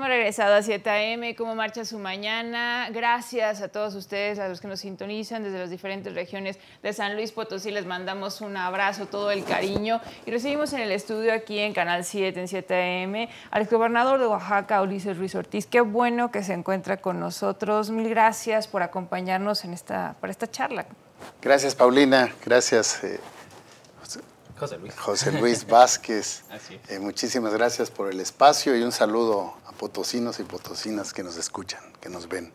Hemos regresado a 7 AM. ¿Cómo marcha su mañana? Gracias a todos ustedes, a los que nos sintonizan desde las diferentes regiones de San Luis Potosí. Les mandamos un abrazo, todo el cariño. Y recibimos en el estudio aquí en Canal 7, en 7 AM, al gobernador de Oaxaca, Ulises Ruiz Ortiz. Qué bueno que se encuentra con nosotros. Mil gracias por acompañarnos para esta charla. Gracias, Paulina. Gracias, José Luis Vázquez. Muchísimas gracias por el espacio y un saludo a potosinos y potosinas que nos escuchan, que nos ven.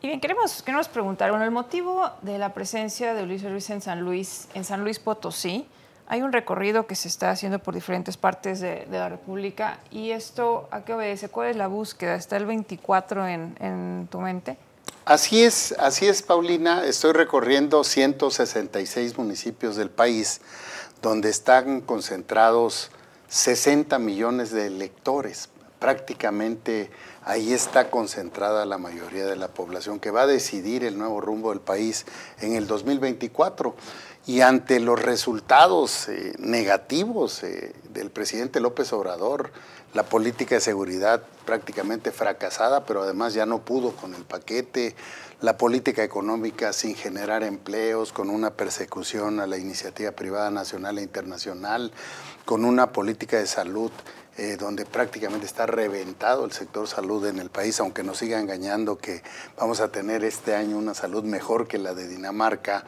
Y bien, queremos preguntar, bueno, el motivo de la presencia de Ulises Ruiz en San Luis Potosí. Hay un recorrido que se está haciendo por diferentes partes de la República. ¿Y esto a qué obedece? ¿Cuál es la búsqueda? ¿Está el 24 en tu mente? Así es, Paulina. Estoy recorriendo 166 municipios del país, donde están concentrados 60 millones de electores. Prácticamente ahí está concentrada la mayoría de la población que va a decidir el nuevo rumbo del país en el 2024. Y ante los resultados negativos del presidente López Obrador, la política de seguridad prácticamente fracasada, pero además ya no pudo con el paquete, la política económica sin generar empleos, con una persecución a la iniciativa privada nacional e internacional, con una política de salud donde prácticamente está reventado el sector salud en el país, aunque nos siga engañando que vamos a tener este año una salud mejor que la de Dinamarca,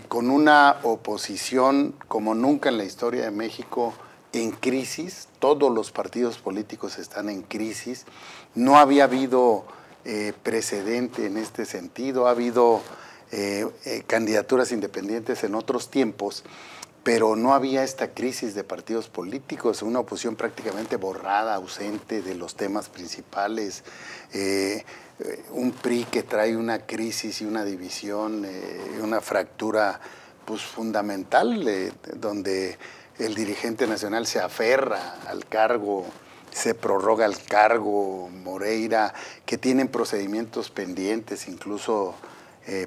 con una oposición como nunca en la historia de México, en crisis. Todos los partidos políticos están en crisis. No había habido precedente en este sentido. Ha habido candidaturas independientes en otros tiempos, pero no había esta crisis de partidos políticos, una oposición prácticamente borrada, ausente de los temas principales, un PRI que trae una crisis y una división, una fractura pues, fundamental, donde el dirigente nacional se aferra al cargo, se prorroga el cargo, Moreira, que tienen procedimientos pendientes, incluso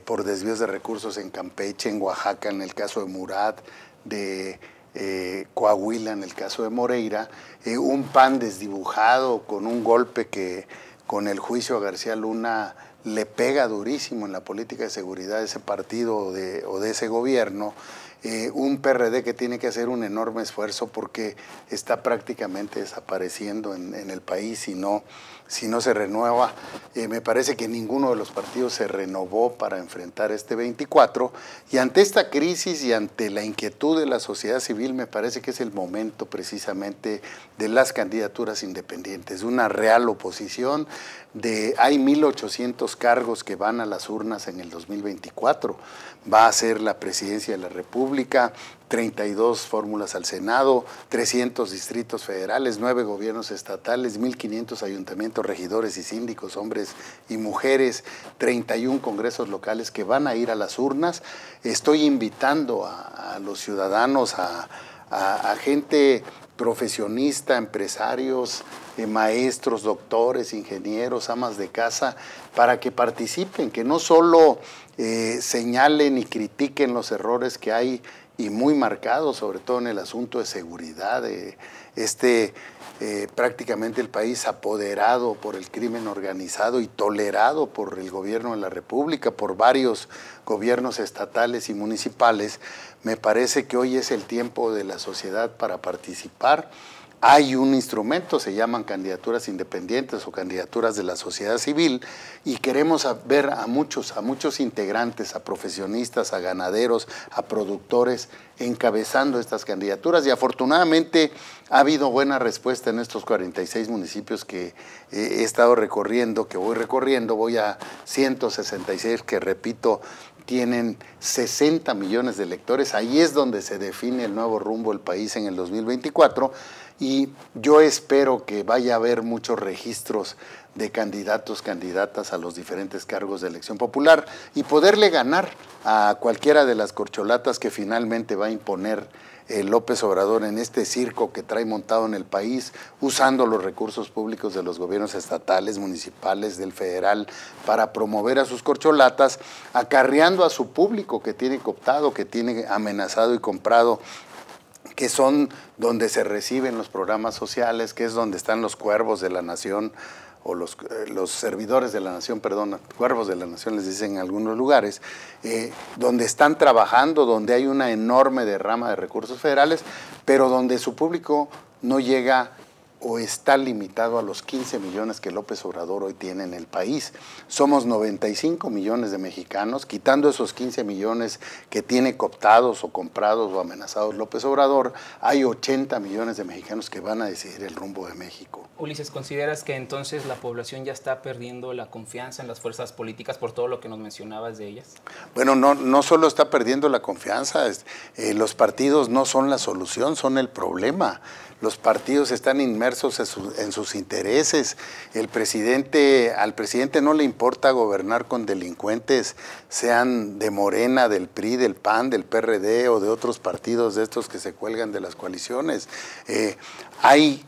por desvíos de recursos en Campeche, en Oaxaca, en el caso de Murat, de Coahuila, en el caso de Moreira, un PAN desdibujado con un golpe que con el juicio a García Luna le pega durísimo en la política de seguridad de ese partido o de ese gobierno, un PRD que tiene que hacer un enorme esfuerzo porque está prácticamente desapareciendo en el país si no se renueva. Me parece que ninguno de los partidos se renovó para enfrentar este 24 y ante esta crisis y ante la inquietud de la sociedad civil me parece que es el momento precisamente de las candidaturas independientes, una real oposición. Hay 1.800 cargos que van a las urnas en el 2024, va a ser la presidencia de la República, 32 fórmulas al Senado, 300 distritos federales, 9 gobiernos estatales, 1.500 ayuntamientos, regidores y síndicos, hombres y mujeres, 31 congresos locales que van a ir a las urnas. Estoy invitando a los ciudadanos, a gente profesionista, empresarios, maestros, doctores, ingenieros, amas de casa, para que participen, que no solo señalen y critiquen los errores que hay y muy marcados, sobre todo en el asunto de seguridad, prácticamente el país apoderado por el crimen organizado y tolerado por el gobierno de la República, por varios gobiernos estatales y municipales. Me parece que hoy es el tiempo de la sociedad para participar. Hay un instrumento, se llaman candidaturas independientes o candidaturas de la sociedad civil, y queremos ver a muchos integrantes, a profesionistas, a ganaderos, a productores, encabezando estas candidaturas. Y afortunadamente ha habido buena respuesta en estos 46 municipios que he estado recorriendo, voy a 166 que, repito, tienen 60 millones de electores. Ahí es donde se define el nuevo rumbo del país en el 2024 y yo espero que vaya a haber muchos registros de candidatos, candidatas a los diferentes cargos de elección popular y poderle ganar a cualquiera de las corcholatas que finalmente va a imponer López Obrador en este circo que trae montado en el país, usando los recursos públicos de los gobiernos estatales, municipales, del federal, para promover a sus corcholatas, acarreando a su público que tiene cooptado, que tiene amenazado y comprado que son donde se reciben los programas sociales, que es donde están los cuervos de la nación, o los servidores de la nación, perdón, cuervos de la nación les dicen en algunos lugares, donde están trabajando, donde hay una enorme derrama de recursos federales, pero donde su público no llega o está limitado a los 15 millones que López Obrador hoy tiene en el país. Somos 95 millones de mexicanos, quitando esos 15 millones que tiene cooptados o comprados o amenazados López Obrador, hay 80 millones de mexicanos que van a decidir el rumbo de México. Ulises, ¿consideras que entonces la población ya está perdiendo la confianza en las fuerzas políticas por todo lo que nos mencionabas de ellas? Bueno, no solo está perdiendo la confianza, los partidos no son la solución, son el problema. Los partidos están inmersos en sus intereses. Al presidente no le importa gobernar con delincuentes, sean de Morena, del PRI, del PAN, del PRD o de otros partidos de estos que se cuelgan de las coaliciones. Hay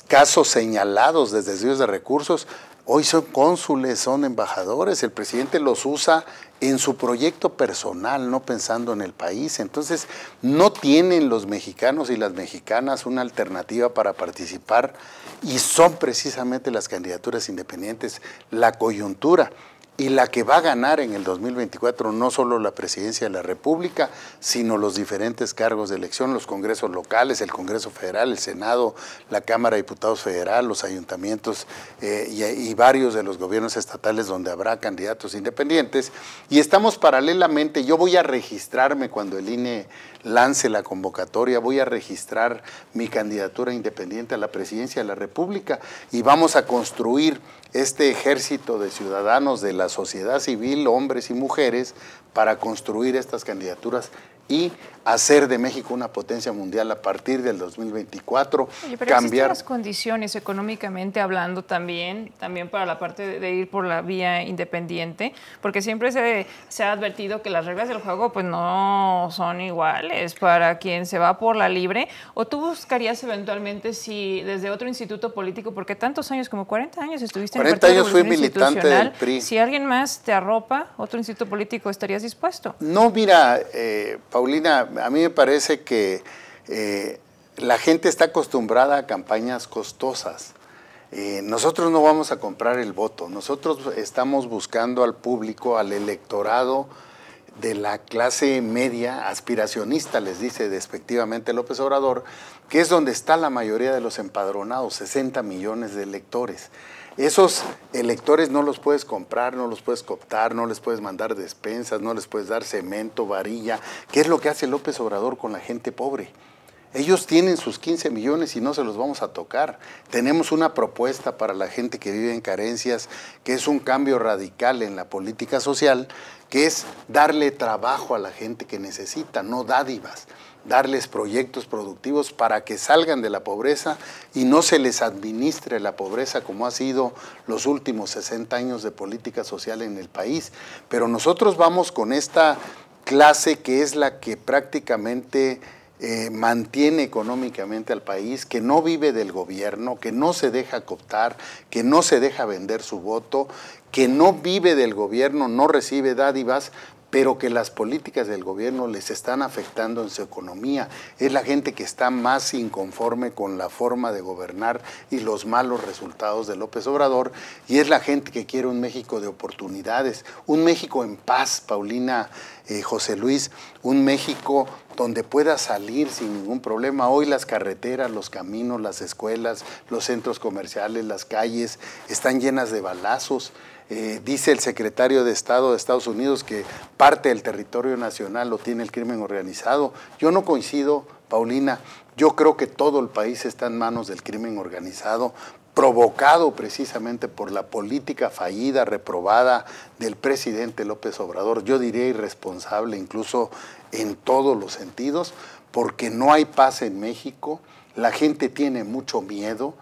casos señalados de desvíos de recursos. Hoy son cónsules, son embajadores, el presidente los usa en su proyecto personal, no pensando en el país. Entonces, no tienen los mexicanos y las mexicanas una alternativa para participar y son precisamente las candidaturas independientes la coyuntura. Y la que va a ganar en el 2024 no solo la presidencia de la República, sino los diferentes cargos de elección, los congresos locales, el Congreso Federal, el Senado, la Cámara de Diputados Federal, los ayuntamientos y varios de los gobiernos estatales donde habrá candidatos independientes. Y estamos paralelamente, yo voy a registrarme cuando el INE lance la convocatoria, voy a registrar mi candidatura independiente a la presidencia de la República y vamos a construir este ejército de ciudadanos de la sociedad civil, hombres y mujeres, para construir estas candidaturas y hacer de México una potencia mundial a partir del 2024. Oye, pero existen las condiciones económicamente hablando también para la parte de ir por la vía independiente, porque siempre se ha advertido que las reglas del juego pues no son iguales para quien se va por la libre. ¿O tú buscarías eventualmente si desde otro instituto político, porque tantos años, como 40 años estuviste en el Partido 40 años fui militante del PRI. Si alguien más te arropa, otro instituto político, ¿estarías dispuesto? No, mira, Paulina, a mí me parece que la gente está acostumbrada a campañas costosas. Nosotros no vamos a comprar el voto, nosotros estamos buscando al público, al electorado de la clase media, aspiracionista, les dice despectivamente López Obrador, que es donde está la mayoría de los empadronados, 60 millones de electores. Esos electores no los puedes comprar, no los puedes cooptar, no les puedes mandar despensas, no les puedes dar cemento, varilla. ¿Qué es lo que hace López Obrador con la gente pobre? Ellos tienen sus 15 millones y no se los vamos a tocar. Tenemos una propuesta para la gente que vive en carencias, que es un cambio radical en la política social, que es darle trabajo a la gente que necesita, no dádivas. Darles proyectos productivos para que salgan de la pobreza y no se les administre la pobreza como ha sido los últimos 60 años de política social en el país. Pero nosotros vamos con esta clase que es la que prácticamente mantiene económicamente al país, que no vive del gobierno, que no se deja cooptar, que no se deja vender su voto, que no vive del gobierno, no recibe dádivas, pero que las políticas del gobierno les están afectando en su economía. Es la gente que está más inconforme con la forma de gobernar y los malos resultados de López Obrador, y es la gente que quiere un México de oportunidades, un México en paz, Paulina, José Luis, un México donde pueda salir sin ningún problema. Hoy las carreteras, los caminos, las escuelas, los centros comerciales, las calles están llenas de balazos. Dice el secretario de Estado de Estados Unidos que parte del territorio nacional lo tiene el crimen organizado. Yo no coincido, Paulina. Yo creo que todo el país está en manos del crimen organizado, provocado precisamente por la política fallida, reprobada del presidente López Obrador. Yo diría irresponsable incluso en todos los sentidos, porque no hay paz en México, la gente tiene mucho miedo.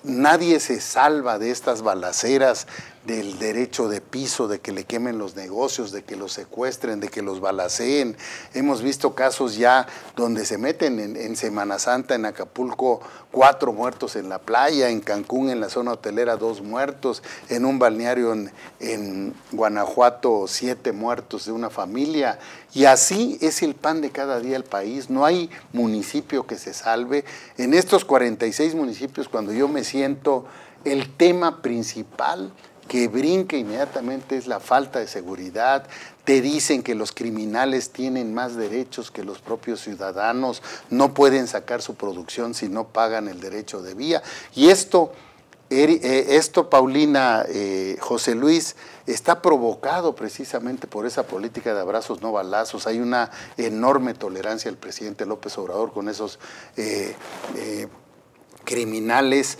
Nadie se salva de estas balaceras del derecho de piso, de que le quemen los negocios, de que los secuestren, de que los balaceen. Hemos visto casos ya donde se meten en Semana Santa, en Acapulco, 4 muertos en la playa, en Cancún, en la zona hotelera, 2 muertos, en un balneario en Guanajuato, 7 muertos de una familia. Y así es el pan de cada día el país. No hay municipio que se salve. En estos 46 municipios, cuando yo me siento, el tema principal que brinca inmediatamente es la falta de seguridad. Te dicen que los criminales tienen más derechos que los propios ciudadanos, no pueden sacar su producción si no pagan el derecho de vía. Y esto, Paulina, José Luis, está provocado precisamente por esa política de abrazos no balazos. Hay una enorme tolerancia del presidente López Obrador con esos criminales.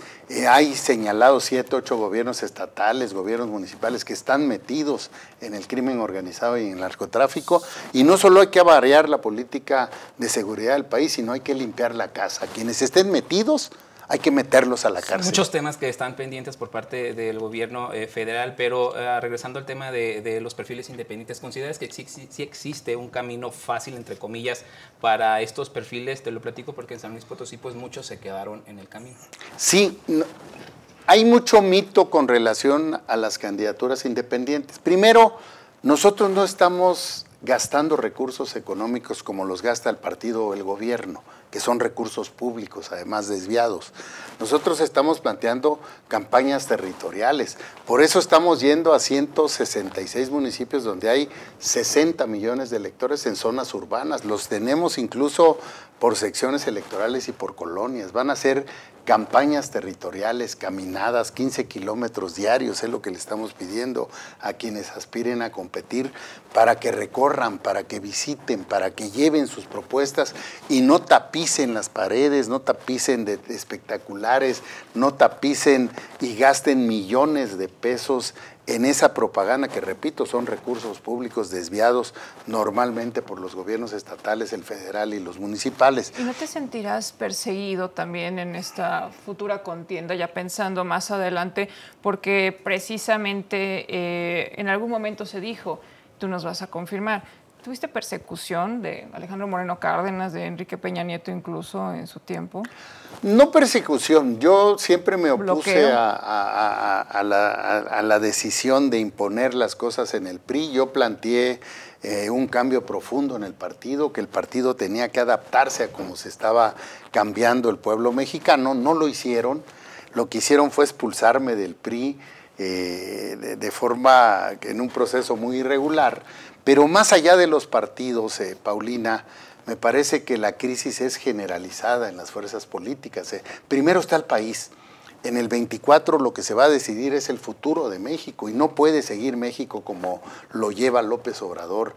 Hay señalados 7, 8 gobiernos estatales, gobiernos municipales que están metidos en el crimen organizado y en el narcotráfico, y no solo hay que variar la política de seguridad del país, sino hay que limpiar la casa. Quienes estén metidos, hay que meterlos a la cárcel. Muchos temas que están pendientes por parte del gobierno federal, pero regresando al tema de los perfiles independientes, ¿consideras que sí existe un camino fácil, entre comillas, para estos perfiles? Te lo platico porque en San Luis Potosí pues muchos se quedaron en el camino. Sí, hay mucho mito con relación a las candidaturas independientes. Primero, nosotros no estamos gastando recursos económicos como los gasta el partido o el gobierno, que son recursos públicos, además desviados. Nosotros estamos planteando campañas territoriales, por eso estamos yendo a 166 municipios donde hay 60 millones de electores en zonas urbanas, los tenemos incluso por secciones electorales y por colonias. Van a ser campañas territoriales, caminadas, 15 kilómetros diarios, es lo que le estamos pidiendo a quienes aspiren a competir, para que recorran, para que visiten, para que lleven sus propuestas y no tapicen las paredes, no tapicen de espectaculares, no tapicen y gasten millones de pesos en esa propaganda que, repito, son recursos públicos desviados normalmente por los gobiernos estatales, el federal y los municipales. ¿Y no te sentirás perseguido también en esta futura contienda, ya pensando más adelante? Porque precisamente en algún momento se dijo, tú nos vas a confirmar, ¿tuviste persecución de Alejandro Moreno Cárdenas, de Enrique Peña Nieto incluso en su tiempo? No persecución, yo siempre me opuse a la decisión de imponer las cosas en el PRI. Yo planteé un cambio profundo en el partido, que el partido tenía que adaptarse a cómo se estaba cambiando el pueblo mexicano. No lo hicieron, lo que hicieron fue expulsarme del PRI de forma, en un proceso muy irregular. Pero más allá de los partidos, Paulina, me parece que la crisis es generalizada en las fuerzas políticas. Primero está el país. En el 24 lo que se va a decidir es el futuro de México y no puede seguir México como lo lleva López Obrador,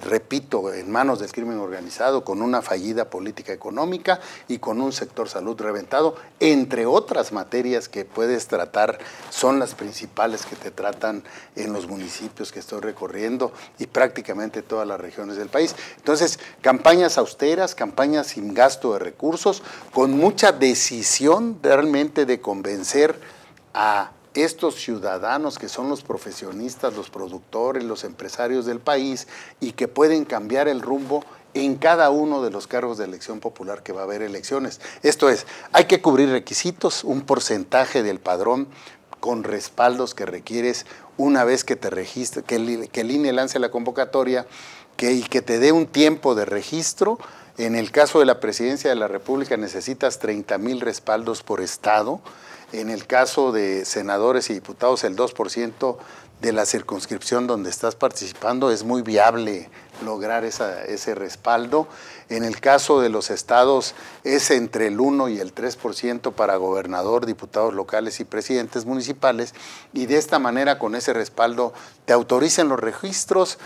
repito, en manos del crimen organizado, con una fallida política económica y con un sector salud reventado, entre otras materias que puedes tratar, son las principales que te tratan en los municipios que estoy recorriendo y prácticamente todas las regiones del país. Entonces, campañas austeras, campañas sin gasto de recursos, con mucha decisión realmente de convencer a estos ciudadanos que son los profesionistas, los productores, los empresarios del país y que pueden cambiar el rumbo en cada uno de los cargos de elección popular que va a haber elecciones. Esto es, hay que cubrir requisitos, un porcentaje del padrón con respaldos que requieres una vez que te registres, que el INE lance la convocatoria y que te dé un tiempo de registro. En el caso de la Presidencia de la República necesitas 30,000 respaldos por estado. En el caso de senadores y diputados, el 2% de la circunscripción donde estás participando es muy viable lograr ese respaldo. En el caso de los estados es entre el 1 y el 3% para gobernador, diputados locales y presidentes municipales, y de esta manera con ese respaldo te autorizan los registros,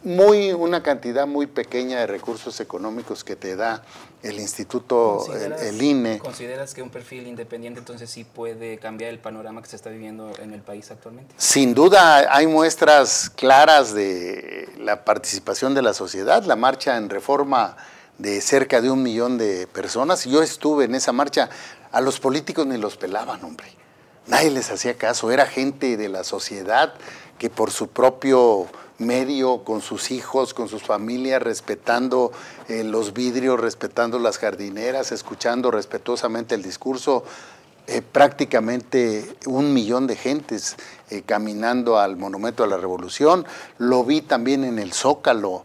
una cantidad muy pequeña de recursos económicos que te da el instituto, el INE. ¿Consideras que un perfil independiente entonces sí puede cambiar el panorama que se está viviendo en el país actualmente? Sin duda hay muestras claras de la participación de la sociedad, la marcha en Reforma de cerca de 1 millón de personas. Yo estuve en esa marcha, a los políticos ni los pelaban, hombre. nadie les hacía caso, era gente de la sociedad que por su propio medio, con sus hijos, con sus familias, respetando los vidrios, respetando las jardineras, escuchando respetuosamente el discurso, prácticamente 1 millón de gentes caminando al Monumento a la Revolución. Lo vi también en el Zócalo,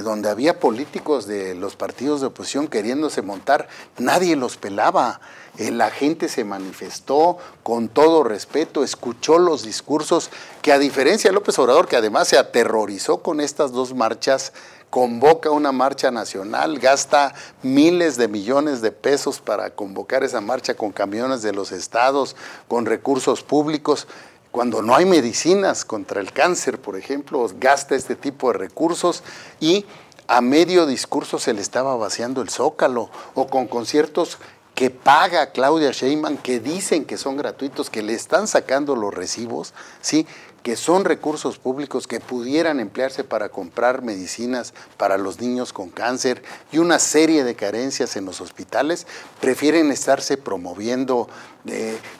donde había políticos de los partidos de oposición queriéndose montar, nadie los pelaba. La gente se manifestó con todo respeto, escuchó los discursos, que a diferencia de López Obrador, que además se aterrorizó con estas 2 marchas, convoca una marcha nacional, gasta miles de millones de pesos para convocar esa marcha con camiones de los estados, con recursos públicos. Cuando no hay medicinas contra el cáncer, por ejemplo, gasta este tipo de recursos y a medio discurso se le estaba vaciando el Zócalo, o con conciertos que paga Claudia Sheinbaum, que dicen que son gratuitos, que le están sacando los recibos, ¿sí?, que son recursos públicos que pudieran emplearse para comprar medicinas para los niños con cáncer y una serie de carencias en los hospitales. Prefieren estarse promoviendo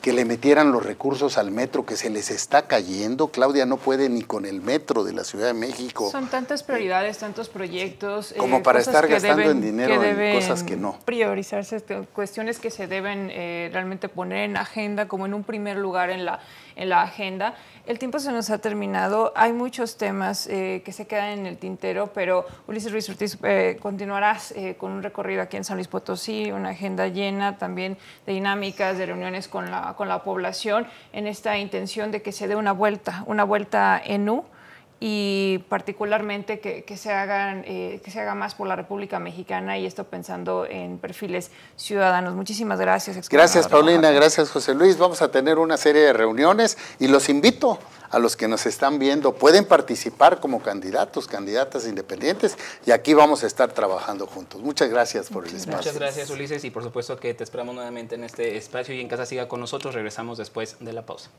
que le metieran los recursos al metro, que se les está cayendo. Claudia no puede ni con el metro de la Ciudad de México. Son tantas prioridades, tantos proyectos. Como para estar gastando en dinero en cosas que no. Priorizarse, cuestiones que se deben realmente poner en agenda, como en un primer lugar en la agenda. El tiempo se nos ha terminado. Hay muchos temas que se quedan en el tintero, pero Ulises Ruiz Ortiz, continuarás con un recorrido aquí en San Luis Potosí, una agenda llena también de dinámicas, de reuniones con la población, en esta intención de que se dé una vuelta en U, y particularmente que se haga más por la República Mexicana, y esto pensando en perfiles ciudadanos. Muchísimas gracias. Gracias, Paulina, gracias, José Luis. Vamos a tener una serie de reuniones y los invito a los que nos están viendo. Pueden participar como candidatos, candidatas independientes, y aquí vamos a estar trabajando juntos. Muchas gracias por el espacio. Muchas gracias, Ulises, y por supuesto que te esperamos nuevamente en este espacio, y en casa siga con nosotros. Regresamos después de la pausa.